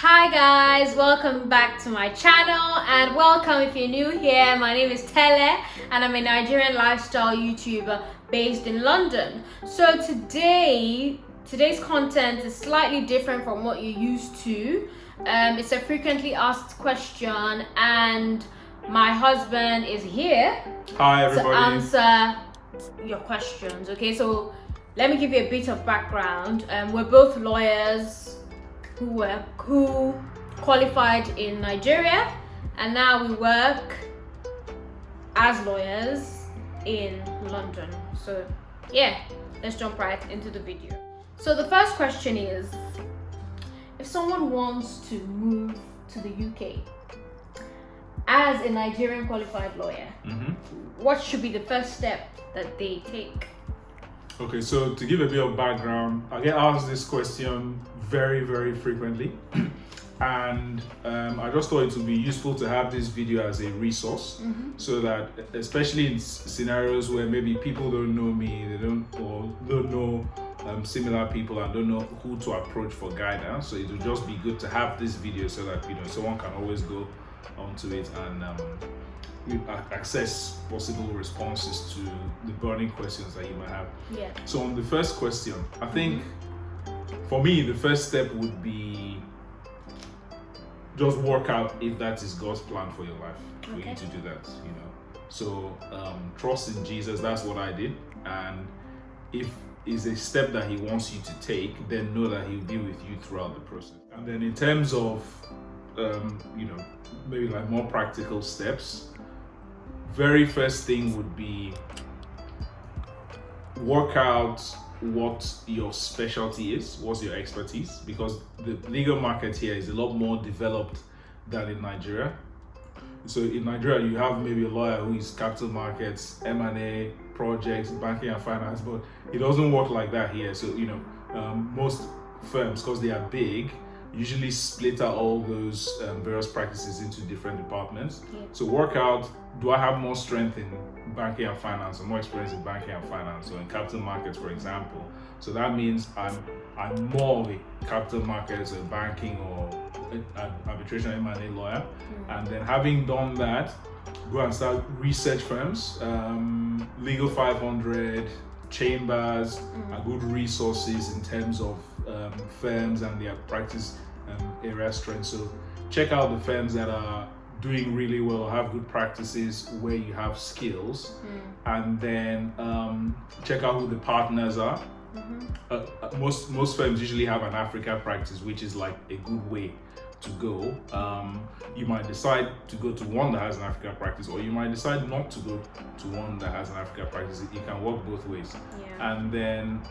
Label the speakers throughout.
Speaker 1: Hi guys, welcome back to my channel and welcome if you're new here. My name is Tele and I'm a Nigerian lifestyle YouTuber based in London. So today's content is slightly different from what you're used to. It's a frequently asked question and my husband is here.
Speaker 2: Hi everybody.
Speaker 1: To answer your questions. Okay, so let me give you a bit of background. We're both lawyers who qualified in Nigeria, and now we work as lawyers in London. So yeah, let's jump right into the video. So the first question is, if someone wants to move to the UK as a Nigerian qualified lawyer, what should be the first step that they take?
Speaker 2: Okay, so to give a bit of background, I get asked this question very, very frequently. And I just thought it would be useful to have this video as a resource so that, especially in scenarios where maybe people don't know me, they don't know similar people and don't know who to approach for guidance. So it would just be good to have this video so that someone can always go onto it and access possible responses to the burning questions that you might have.
Speaker 1: Yeah.
Speaker 2: So on the first question, I think for me the first step would be just work out if that is God's plan for your life, for you to do that, So trust in Jesus, that's what I did. And if it's a step that he wants you to take, then know that he'll be with you throughout the process. And then in terms of maybe like more practical steps, very first thing would be work out what your specialty is, what's your expertise, because the legal market here is a lot more developed than in Nigeria. So in Nigeria, you have maybe a lawyer who is capital markets, M&A, projects, banking and finance, but it doesn't work like that here. So, most firms, because they are big, usually split out all those various practices into different departments. Yeah. So work out, do I have more strength in banking and finance or more experience in banking and finance or in capital markets, for example? So that means I'm more of a capital markets or banking or arbitration M&A lawyer. And then having done that, go and start research firms, Legal 500, chambers are good resources in terms of firms and their practice area strength. So check out the firms that are doing really well, have good practices where you have skills, and then check out who the partners are. Most firms usually have an Africa practice, which is like a good way to go. You might decide to go to one that has an Africa practice, or you might decide not to go to one that has an Africa practice. It can work both ways. Yeah. And then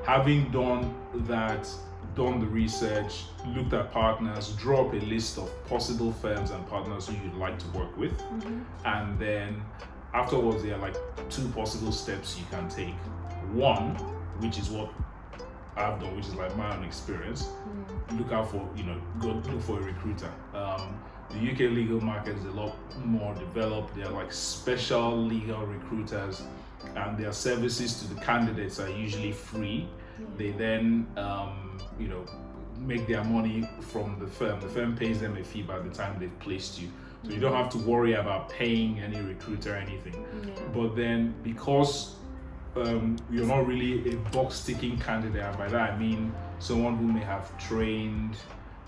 Speaker 2: having done that, done the research, looked at partners, draw up a list of possible firms and partners who you'd like to work with. And then afterwards, there are like two possible steps you can take. One, which is what I've done, which is like my own experience, look out for, go look for a recruiter. The UK legal market is a lot more developed. There are like special legal recruiters, and their services to the candidates are usually free. They then make their money from the firm. The firm pays them a fee by the time they've placed you. So you don't have to worry about paying any recruiter or anything. But then because you're not really a box-ticking candidate, and by that I mean someone who may have trained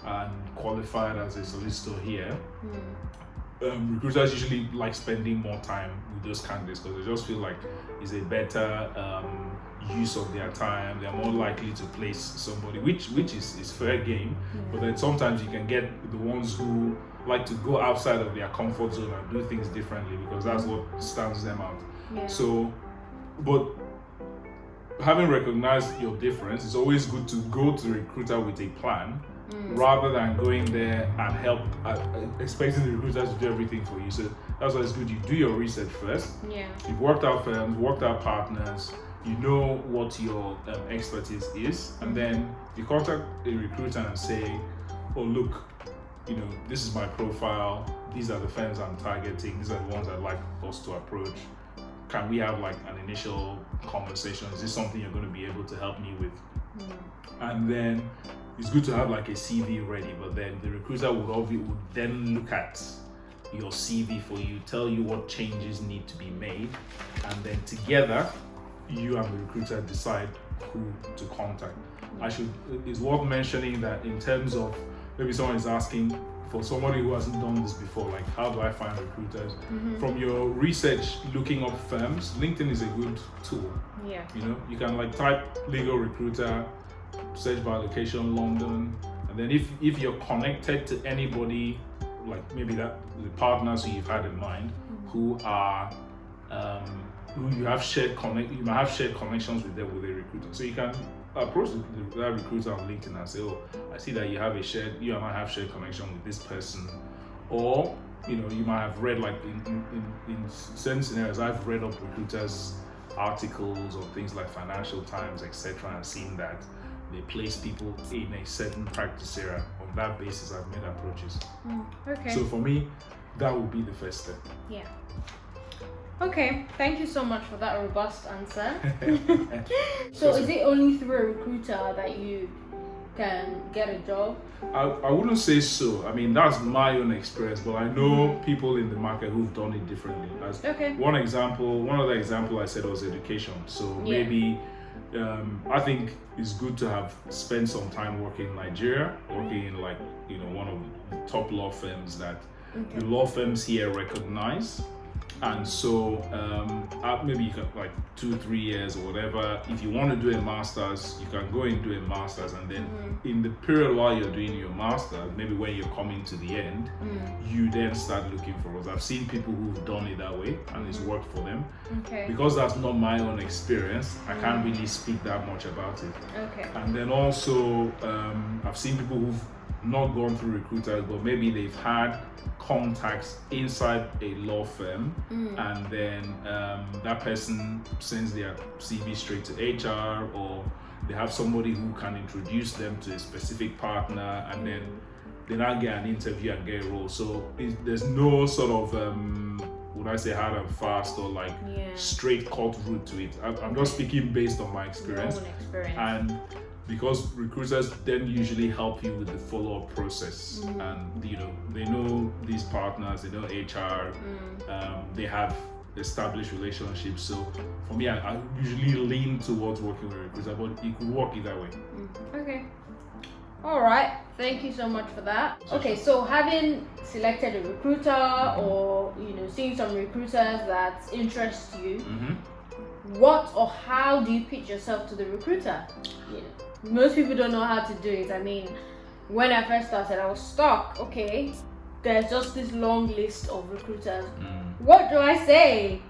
Speaker 2: and qualified as a solicitor here, recruiters usually like spending more time with those candidates because they just feel like it's a better use of their time. They're more likely to place somebody, which is fair game. But then sometimes you can get the ones who like to go outside of their comfort zone and do things differently because that's what stands them out. So, but having recognized your difference, it's always good to go to the recruiter with a plan rather than going there and expecting the recruiter to do everything for you. So that's why it's good you do your research first. You've worked out firms, worked out partners, you know what your expertise is, and then you contact a recruiter and say, oh look, this is my profile, these are the firms I'm targeting, these are the ones I'd like us to approach. Can we have like an initial conversation? Is this something you're going to be able to help me with? And then it's good to have like a CV ready, but then the recruiter would then look at your CV for you, tell you what changes need to be made, and then together you and the recruiter decide who to contact. It's worth mentioning that in terms of maybe someone is asking for somebody who hasn't done this before, like how do I find recruiters? From your research looking up firms, LinkedIn is a good tool.
Speaker 1: Yeah.
Speaker 2: You know, you can like type legal recruiter, search by location London, and then if you're connected to anybody, like maybe the partners who you've had in mind, who are who you might have shared connections with them with a recruiter, so you can approach that recruiter on LinkedIn and say, oh, I see that you and I have shared connection with this person. Or you might have read, like in certain scenarios, I've read up recruiters articles or things like Financial Times, etc., and seen that they place people in a certain practice area. On that basis, I've made approaches.
Speaker 1: Okay.
Speaker 2: So for me, that would be the first step.
Speaker 1: Yeah. Okay, thank you so much for that robust answer. So is it only through a recruiter that you can get a job?
Speaker 2: I wouldn't say so. I mean, that's my own experience, but I know people in the market who've done it differently. One other example I said was education. So maybe I think it's good to have spent some time working in Nigeria, working in one of the top law firms that the law firms here recognize. And so maybe you can, like 2-3 years or whatever, if you want to do a master's, you can go and do a master's, and then in the period while you're doing your master's, maybe when you're coming to the end, you then start looking for roles. I've seen people who've done it that way and it's worked for them. Because that's not my own experience, I can't really speak that much about it. And then also I've seen people who've not gone through recruiters, but maybe they've had contacts inside a law firm, and then that person sends their CV straight to HR, or they have somebody who can introduce them to a specific partner, and then they now get an interview and get a role. So there's no sort of would I say hard and fast or like straight cut route to it. I'm just speaking based on my experience. And because recruiters then usually help you with the follow-up process, and they know these partners, they know HR, they have established relationships. So for me, I usually lean towards working with a recruiter, but it could work either way.
Speaker 1: Okay. All right. Thank you so much for that. Okay, so having selected a recruiter, or seeing some recruiters that interest you, what or how do you pitch yourself to the recruiter? Most people don't know how to do it. I mean, when I first started, I was stuck. Okay, there's just this long list of recruiters. What do I say?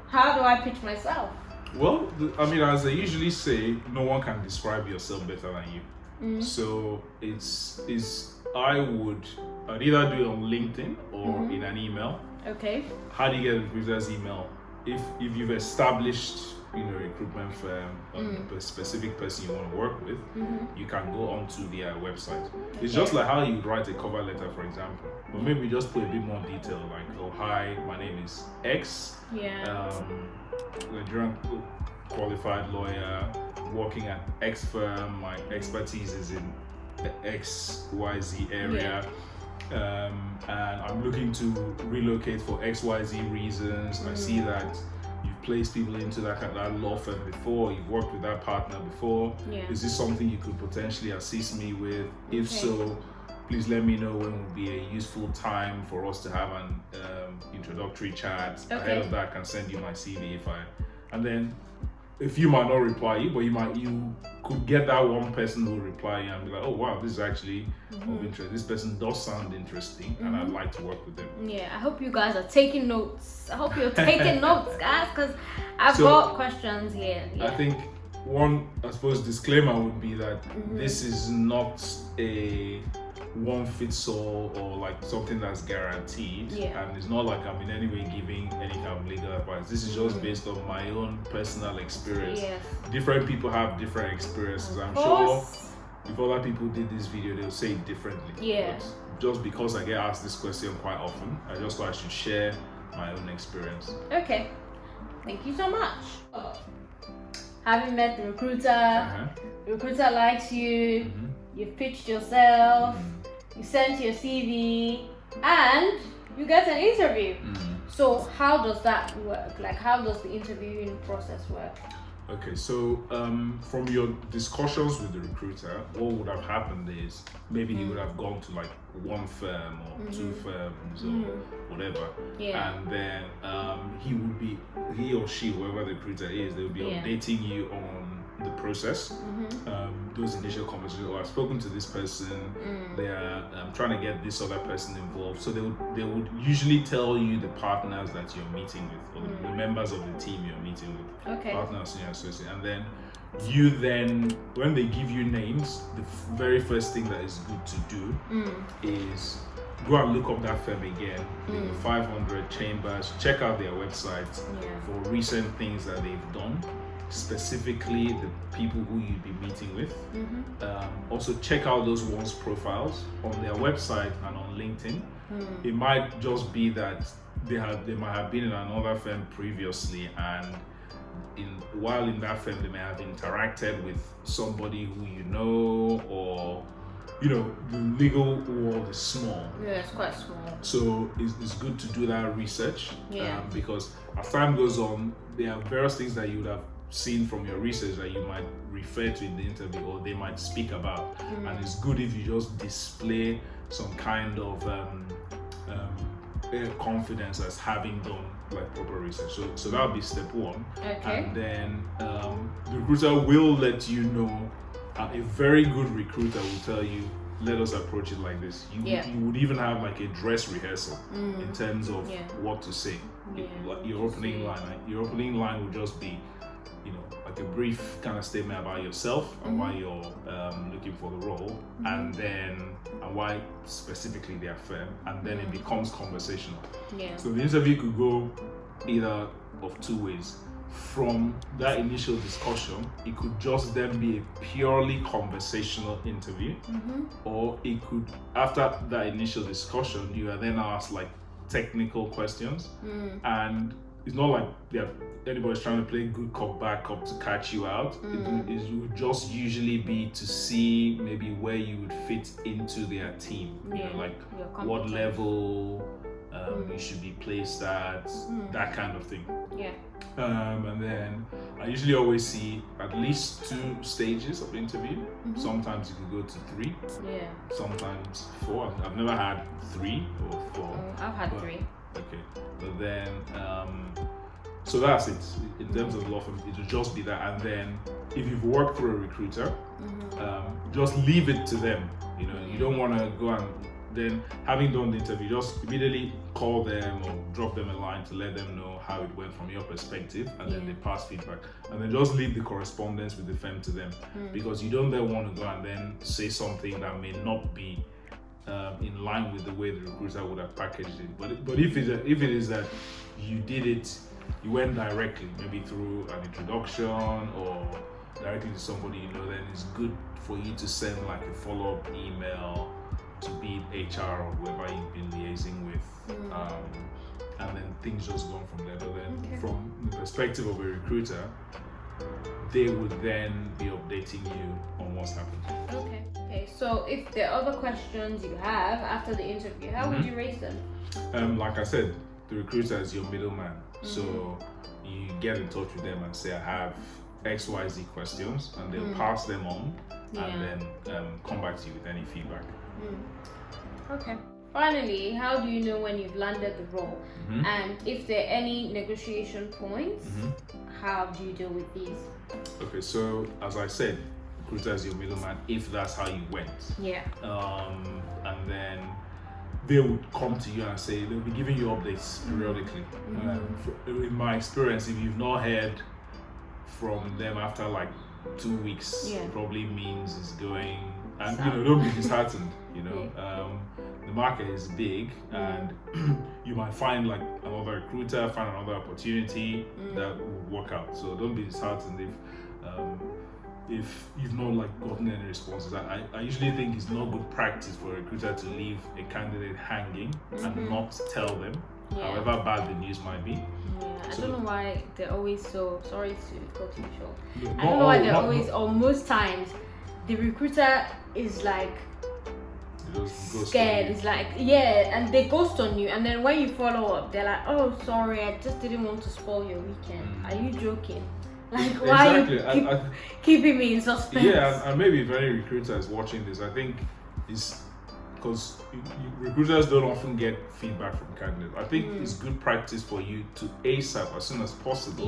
Speaker 1: How do I pitch myself?
Speaker 2: Well, as I usually say, no one can describe yourself better than you. So I'd either do it on LinkedIn or in an email.
Speaker 1: Okay.
Speaker 2: How do you get a recruiter's email? If you've established a recruitment firm or a specific person you want to work with, you can go onto their website. It's just like how you write a cover letter, for example, but maybe just put a bit more detail, like, oh, hi, my name is X, Nigerian qualified lawyer working at X firm, my expertise is in the XYZ area, and I'm looking to relocate for XYZ reasons. I see that you've placed people into that law firm before, you've worked with that partner before. Is this something you could potentially assist me with? If so, please let me know when would be a useful time for us to have an introductory chat. Ahead of that, I can send you my CV and then if you might not reply you, but you could get that one person who will reply you and be like, oh wow, this is actually of interest. This person does sound interesting, and I'd like to work with them. Yeah,
Speaker 1: I hope you guys are taking notes. I hope you're taking notes, guys, because I've got questions here.
Speaker 2: I think one, disclaimer would be that this is not a one fits all or like something that's guaranteed, and it's not like I'm in any way giving any kind of legal advice. This is just based on my own personal experience. Different people have different experiences. I'm sure if other people did this video, they'll say it differently. But just because I get asked this question quite often, I just thought I should share my own experience.
Speaker 1: Okay, thank you so much. Having met the recruiter, the recruiter likes you, you've pitched yourself, you sent your CV, and you get an interview. So how does that work? Like, how does the interviewing process work?
Speaker 2: Okay, so from your discussions with the recruiter, what would have happened is maybe he would have gone to like one firm or two firms or whatever, and then he or she, whoever the recruiter is, they will be updating you on the process, those initial conversations. I've spoken to this person, they are trying to get this other person involved. So they would usually tell you the partners that you're meeting with, or the members of the team you're meeting with, partner, senior associate. And then when they give you names, the very first thing that is good to do is go and look up that firm again, the 500 Chambers, check out their website for recent things that they've done, specifically the people who you'd be meeting with. Also check out those ones' profiles on their website and on LinkedIn. It might just be that they might have been in another firm previously, and while in that firm they may have interacted with somebody who you know, or the legal world is small.
Speaker 1: Yeah, it's quite small.
Speaker 2: So it's good to do that research, because as time goes on, there are various things that you would have seen from your research that you might refer to in the interview, or they might speak about, and it's good if you just display some kind of confidence as having done like proper research. So that would be step one. And then the recruiter will let you know. A very good recruiter will tell you, let us approach it like this. You would even have like a dress rehearsal in terms of what to say. Your opening line would just be, like a brief kind of statement about yourself and why you're looking for the role, and why specifically their firm, and then it becomes conversational. So the interview could go either of two ways. From that initial discussion, it could just then be a purely conversational interview, or it could, after that initial discussion, you are then asked like technical questions, and it's not like anybody's trying to play good cop bad cop to catch you out. It would just usually be to see maybe where you would fit into their team, like what level you should be placed at, that kind of thing. And then I usually always see at least 2 stages of interview. Sometimes you could go to 3. Sometimes 4. I've never had 3 or 4.
Speaker 1: I've had 3.
Speaker 2: Okay, but then so that's it. In terms of law firm, it will just be that. And then if you've worked for a recruiter, just leave it to them. You don't want to go and then, having done the interview, just immediately call them or drop them a line to let them know how it went from your perspective, and then they pass feedback, and then just leave the correspondence with the firm to them, because you don't then want to go and then say something that may not be in line with the way the recruiter would have packaged it. But if it is that you went directly, maybe through an introduction or directly to somebody then it's good for you to send like a follow-up email to be HR or whoever you've been liaising with, and then things just go on from there. But then from the perspective of a recruiter, they would then be updating you on what's happened.
Speaker 1: Okay, so if there are other questions you have after the interview, how would you raise them?
Speaker 2: Like I said, the recruiter is your middleman. So you get in touch with them and say, I have XYZ questions, and they'll pass them on, and then come back to you with any feedback.
Speaker 1: Okay. Finally, how do you know when you've landed the role? And if there are any negotiation points, how do you deal with these?
Speaker 2: Okay, so as I said, recruiter is your middleman if that's how you went. And then they would come to you and say, they'll be giving you updates periodically. In my experience, if you've not heard from them after like 2 weeks, it probably means it's going, and don't be disheartened. The market is big, and you might find like another recruiter, find another opportunity that will work out. So don't be disheartened if you've not like gotten any responses. I usually think it's not good practice for a recruiter to leave a candidate hanging and not tell them, however bad the news might be.
Speaker 1: I don't know why they're always so sorry to cut you short. I don't know why they're always, or most times, the recruiter is like
Speaker 2: It just goes
Speaker 1: scared.
Speaker 2: to you.
Speaker 1: It's like, yeah, and they ghost on you, and then when you follow up, they're like, oh, sorry, I just didn't want to spoil your weekend. Are you joking? Like, why
Speaker 2: Exactly.
Speaker 1: are you keeping me in suspense?
Speaker 2: Yeah, and maybe if any recruiter is watching this, I think it's because recruiters don't often get feedback from candidates. I think it's good practice for you to ASAP, as soon as possible,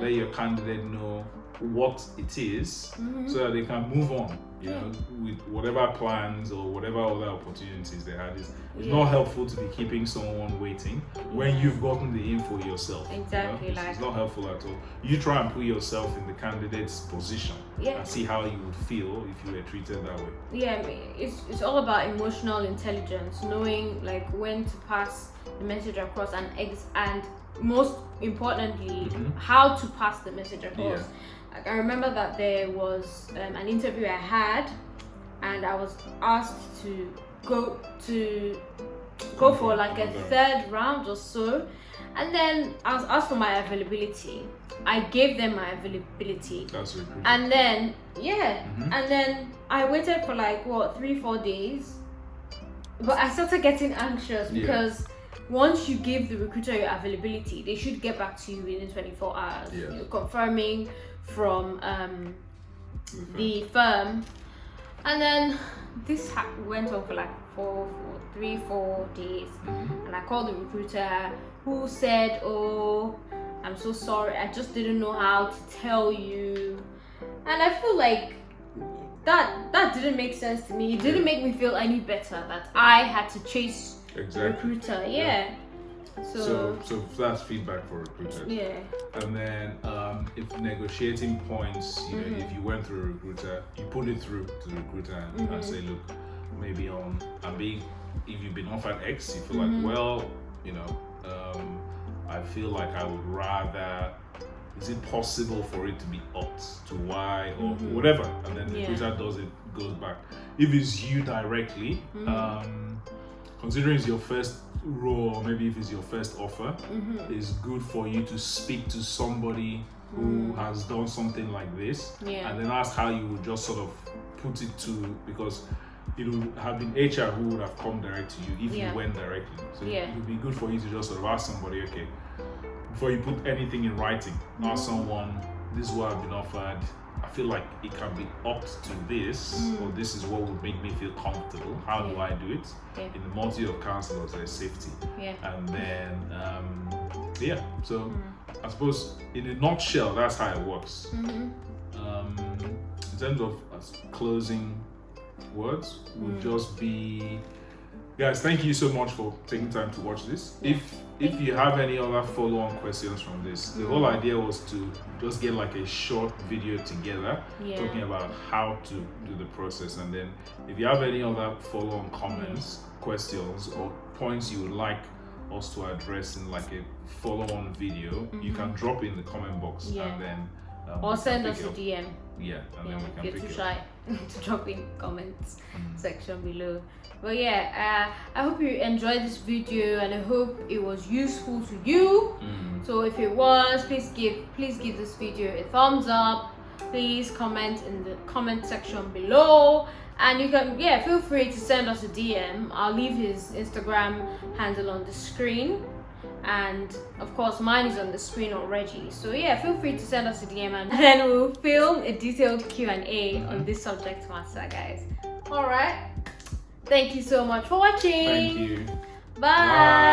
Speaker 2: let your candidate know what it is, so that they can move on, you know, with whatever plans or whatever other opportunities they had. It's not helpful to be keeping someone waiting when you've gotten the info yourself.
Speaker 1: Exactly,
Speaker 2: you know? It's not helpful at all. You try and put yourself in the candidate's position and see how you would feel if you were treated that way.
Speaker 1: Yeah, I mean, it's all about emotional intelligence, knowing like when to pass the message across, and most importantly, how to pass the message across. Like, I remember that there was an interview I had, and I was asked to go for like a third round or so, and then I was asked for my availability. I gave them my availability.
Speaker 2: That's really good.
Speaker 1: And then and then I waited for like 3-4 days, but I started getting anxious because once you give the recruiter your availability, they should get back to you within 24 hours, confirming from the firm. And then this went on for like 3-4 days, and I called the recruiter, who said, oh, I'm so sorry, I just didn't know how to tell you. And I feel like that didn't make sense to me. It didn't make me feel any better that I had to chase the recruiter. So
Speaker 2: that's feedback for recruiters. And then if negotiating points, you know, if you went through a recruiter, you put it through to the recruiter and say, look, maybe if you've been offered X, you feel like, well, you know, I feel like I would rather, is it possible for it to be upped to Y or whatever? And then the recruiter goes back. If it's you directly, considering it's your first role, or maybe if it's your first offer, it's good for you to speak to somebody who has done something like this, and then ask how you would just sort of put it to, because it would have been HR who would have come direct to you if you went directly. So it would be good for you to just sort of ask somebody, okay, before you put anything in writing, ask someone, this is what I've been offered, I feel like it can be upped to this, or this is what would make me feel comfortable. How do I do it? In the multitude of counselors, there's safety. And then, so I suppose in a nutshell, that's how it works. In terms of closing words, would just be, guys, thank you so much for taking time to watch this. If you have any other follow-on questions from this, the whole idea was to just get like a short video together talking about how to do the process, and then if you have any other follow-on comments, questions, or points you would like us to address in like a follow-on video, you can drop it in the comment box, and then
Speaker 1: or send us a DM.
Speaker 2: And then we can
Speaker 1: if you're
Speaker 2: pick
Speaker 1: too
Speaker 2: it
Speaker 1: shy to drop in comments section below. But I hope you enjoyed this video, and I hope it was useful to you. So if it was, please give this video a thumbs up. Please comment in the comment section below, and you can feel free to send us a DM. I'll leave his Instagram handle on the screen, and of course mine is on the screen already. So feel free to send us a DM, and then we'll film a detailed Q&A on this subject matter, guys. All right. Thank you so much for watching.
Speaker 2: Thank you.
Speaker 1: Bye.